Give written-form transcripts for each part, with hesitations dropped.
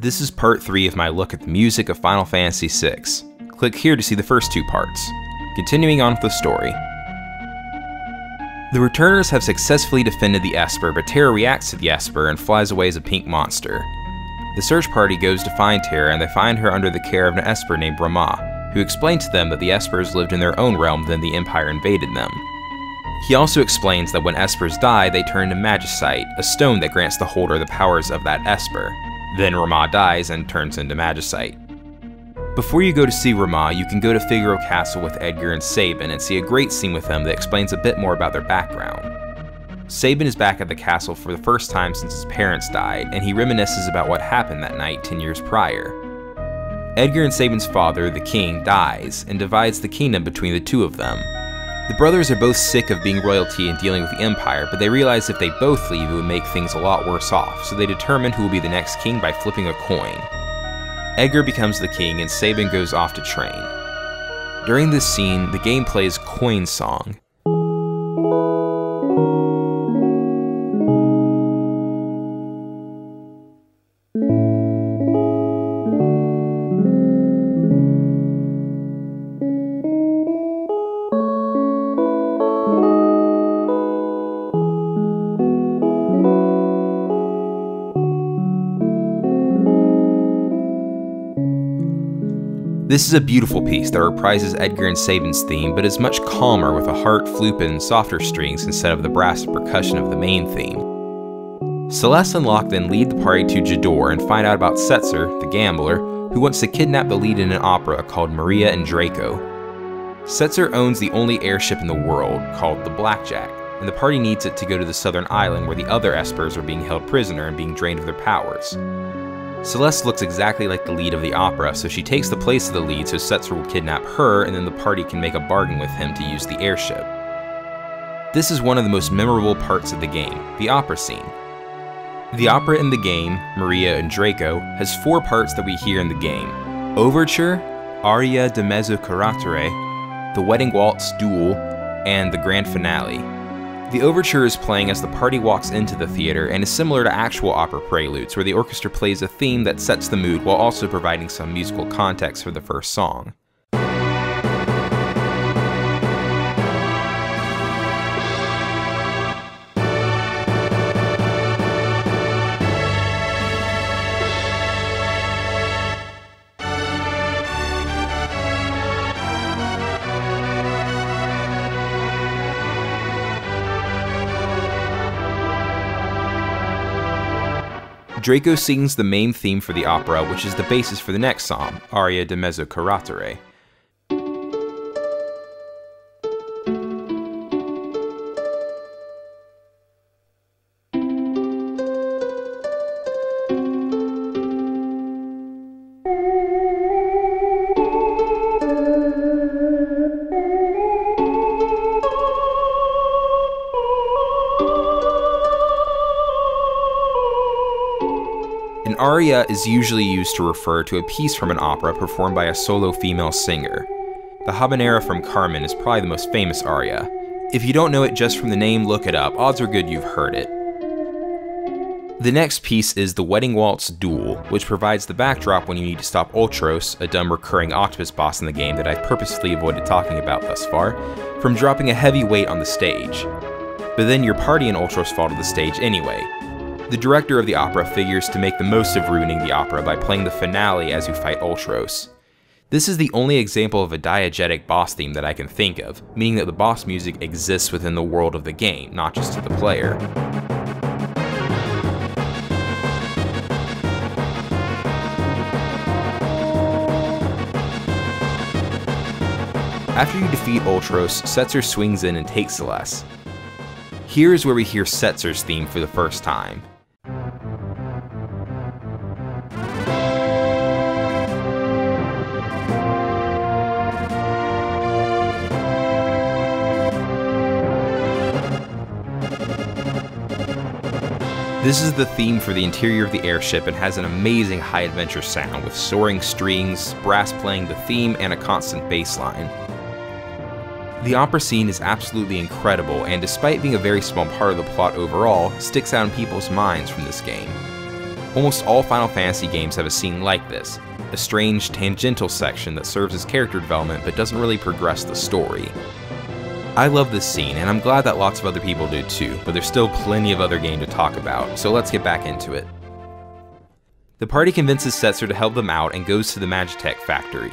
This is part 3 of my look at the music of Final Fantasy VI. Click here to see the first 2 parts. Continuing on with the story. The returners have successfully defended the Esper, but Terra reacts to the Esper and flies away as a pink monster. The search party goes to find Terra, and they find her under the care of an Esper named Rama, who explained to them that the Espers lived in their own realm, then the Empire invaded them. He also explains that when Espers die, they turn to Magicite, a stone that grants the holder the powers of that Esper. Then Rama dies and turns into Magicite. Before you go to see Rama, you can go to Figaro Castle with Edgar and Sabin and see a great scene with them that explains a bit more about their background. Sabin is back at the castle for the first time since his parents died, and he reminisces about what happened that night 10 years prior. Edgar and Sabin's father, the king, dies and divides the kingdom between the two of them. The brothers are both sick of being royalty and dealing with the Empire, but they realize if they both leave it would make things a lot worse off, so they determine who will be the next king by flipping a coin. Edgar becomes the king and Sabin goes off to train. During this scene, the game plays Coin Song. This is a beautiful piece that reprises Edgar and Sabin's theme, but is much calmer with a harp, flute, and softer strings instead of the brass percussion of the main theme. Celes and Locke then lead the party to Jador and find out about Setzer, the gambler, who wants to kidnap the lead in an opera called Maria and Draco. Setzer owns the only airship in the world, called the Blackjack, and the party needs it to go to the southern island where the other Espers are being held prisoner and being drained of their powers. Celes looks exactly like the lead of the opera, so she takes the place of the lead so Setzer will kidnap her, and then the party can make a bargain with him to use the airship. This is one of the most memorable parts of the game, the opera scene. The opera in the game, Maria and Draco, has 4 parts that we hear in the game: Overture, Aria de Mezzo Caraterre, the Wedding Waltz, Duel, and the grand finale. The Overture is playing as the party walks into the theater and is similar to actual opera preludes, where the orchestra plays a theme that sets the mood while also providing some musical context for the first song. Draco sings the main theme for the opera, which is the basis for the next song, Aria de Mezzo Caraterre. An aria is usually used to refer to a piece from an opera performed by a solo female singer. The habanera from Carmen is probably the most famous aria. If you don't know it just from the name, look it up. Odds are good you've heard it. The next piece is the Wedding Waltz Duel, which provides the backdrop when you need to stop Ultros, a dumb recurring octopus boss in the game that I've purposefully avoided talking about thus far, from dropping a heavy weight on the stage. But then your party and Ultros fall to the stage anyway. The director of the opera figures to make the most of ruining the opera by playing the finale as you fight Ultros. This is the only example of a diegetic boss theme that I can think of, meaning that the boss music exists within the world of the game, not just to the player. After you defeat Ultros, Setzer swings in and takes Celes. Here is where we hear Setzer's theme for the first time. This is the theme for the interior of the airship and has an amazing high adventure sound with soaring strings, brass playing the theme, and a constant bass line. The opera scene is absolutely incredible, and despite being a very small part of the plot overall, sticks out in people's minds from this game. Almost all Final Fantasy games have a scene like this, a strange tangential section that serves as character development but doesn't really progress the story. I love this scene, and I'm glad that lots of other people do too, but there's still plenty of other game to talk about, so let's get back into it. The party convinces Setzer to help them out and goes to the Magitek Factory.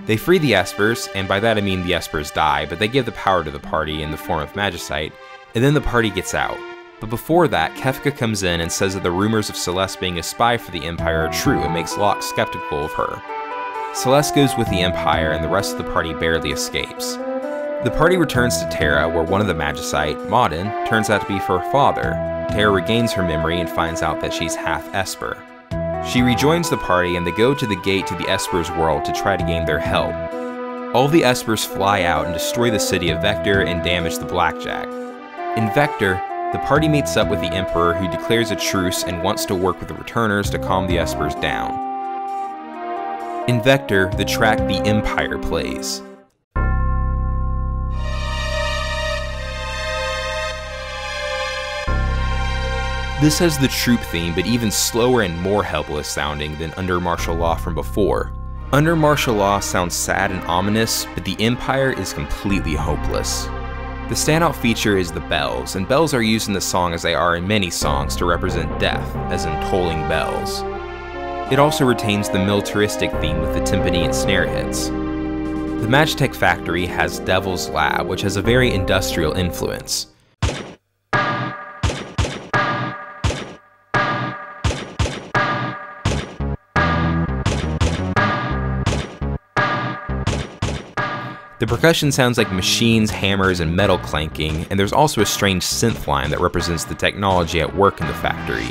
They free the Espers, and by that I mean the Espers die, but they give the power to the party in the form of Magicite, and then the party gets out. But before that, Kefka comes in and says that the rumors of Celes being a spy for the Empire are true and makes Locke skeptical of her. Celes goes with the Empire and the rest of the party barely escapes. The party returns to Terra, where one of the Magicite, Modin, turns out to be her father. Terra regains her memory and finds out that she's half Esper. She rejoins the party and they go to the gate to the Esper's world to try to gain their help. All the Espers fly out and destroy the city of Vector and damage the Blackjack. In Vector, the party meets up with the Emperor, who declares a truce and wants to work with the Returners to calm the Espers down. In Vector, the track The Empire plays. This has the troop theme, but even slower and more helpless sounding than Under Martial Law from before. Under Martial Law sounds sad and ominous, but the Empire is completely hopeless. The standout feature is the bells, and bells are used in the song as they are in many songs to represent death, as in tolling bells. It also retains the militaristic theme with the timpani and snare hits. The Magitek Factory has Devil's Lab, which has a very industrial influence. The percussion sounds like machines, hammers, and metal clanking, and there's also a strange synth line that represents the technology at work in the factory.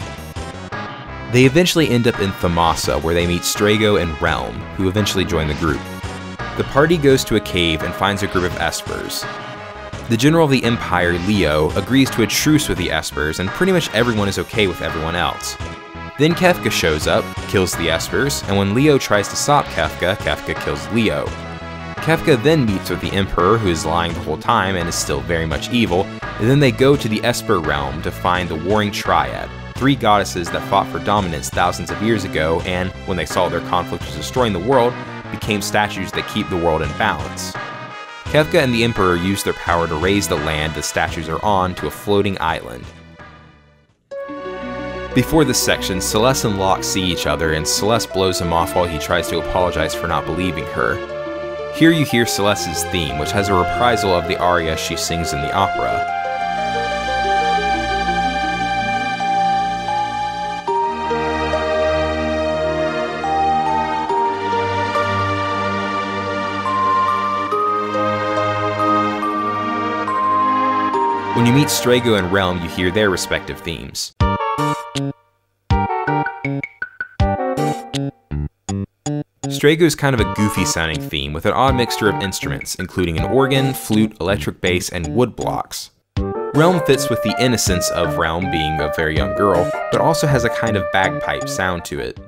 They eventually end up in Thamasa, where they meet Strago and Relm, who eventually join the group. The party goes to a cave and finds a group of Espers. The general of the Empire, Leo, agrees to a truce with the Espers, and pretty much everyone is okay with everyone else. Then Kefka shows up, kills the Espers, and when Leo tries to stop Kefka, Kefka kills Leo. Kefka then meets with the Emperor, who is lying the whole time and is still very much evil, and then they go to the Esper realm to find the Warring Triad, 3 goddesses that fought for dominance thousands of years ago and, when they saw their conflict was destroying the world, became statues that keep the world in balance. Kefka and the Emperor use their power to raise the land the statues are on to a floating island. Before this section, Celes and Locke see each other, and Celes blows him off while he tries to apologize for not believing her. Here you hear Celes's theme, which has a reprisal of the aria she sings in the opera. When you meet Strago and Relm, you hear their respective themes. Strago's kind of a goofy sounding theme with an odd mixture of instruments, including an organ, flute, electric bass, and wood blocks. Relm fits with the innocence of Relm being a very young girl, but also has a kind of bagpipe sound to it.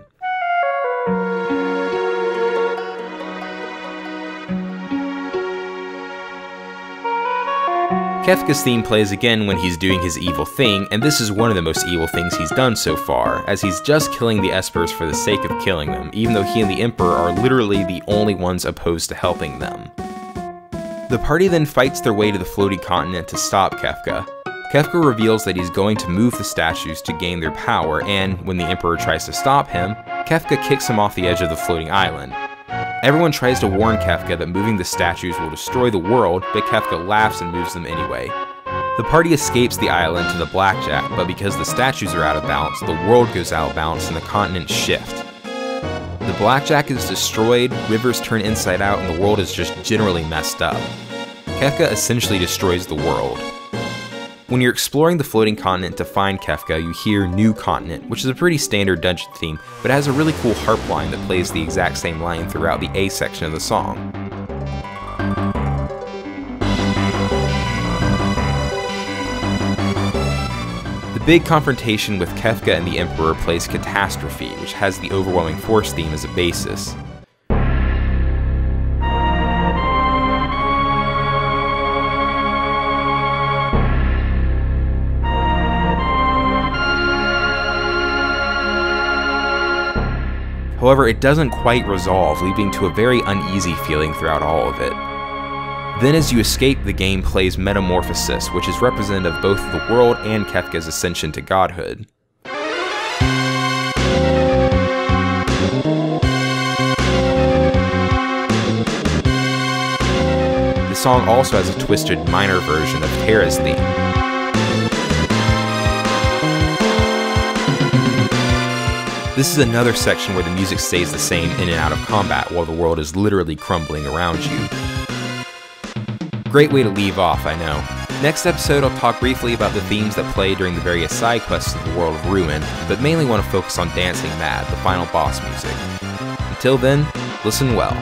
Kefka's theme plays again when he's doing his evil thing, and this is one of the most evil things he's done so far, as he's just killing the Espers for the sake of killing them, even though he and the Emperor are literally the only ones opposed to helping them. The party then fights their way to the floating continent to stop Kefka. Kefka reveals that he's going to move the statues to gain their power, and when the Emperor tries to stop him, Kefka kicks him off the edge of the floating island. Everyone tries to warn Kefka that moving the statues will destroy the world, but Kefka laughs and moves them anyway. The party escapes the island to the Blackjack, but because the statues are out of balance, the world goes out of balance and the continents shift. The Blackjack is destroyed, rivers turn inside out, and the world is just generally messed up. Kefka essentially destroys the world. When you're exploring the floating continent to find Kefka, you hear New Continent, which is a pretty standard dungeon theme, but it has a really cool harp line that plays the exact same line throughout the A section of the song. The big confrontation with Kefka and the Emperor plays Catastrophe, which has the Overwhelming Force theme as a basis. However, it doesn't quite resolve, leading to a very uneasy feeling throughout all of it. Then as you escape, the game plays Metamorphosis, which is representative of both the world and Kefka's ascension to godhood. The song also has a twisted minor version of Terra's theme. This is another section where the music stays the same in and out of combat, while the world is literally crumbling around you. Great way to leave off, I know. Next episode, I'll talk briefly about the themes that play during the various side quests of the World of Ruin, but mainly want to focus on Dancing Mad, the final boss music. Until then, listen well.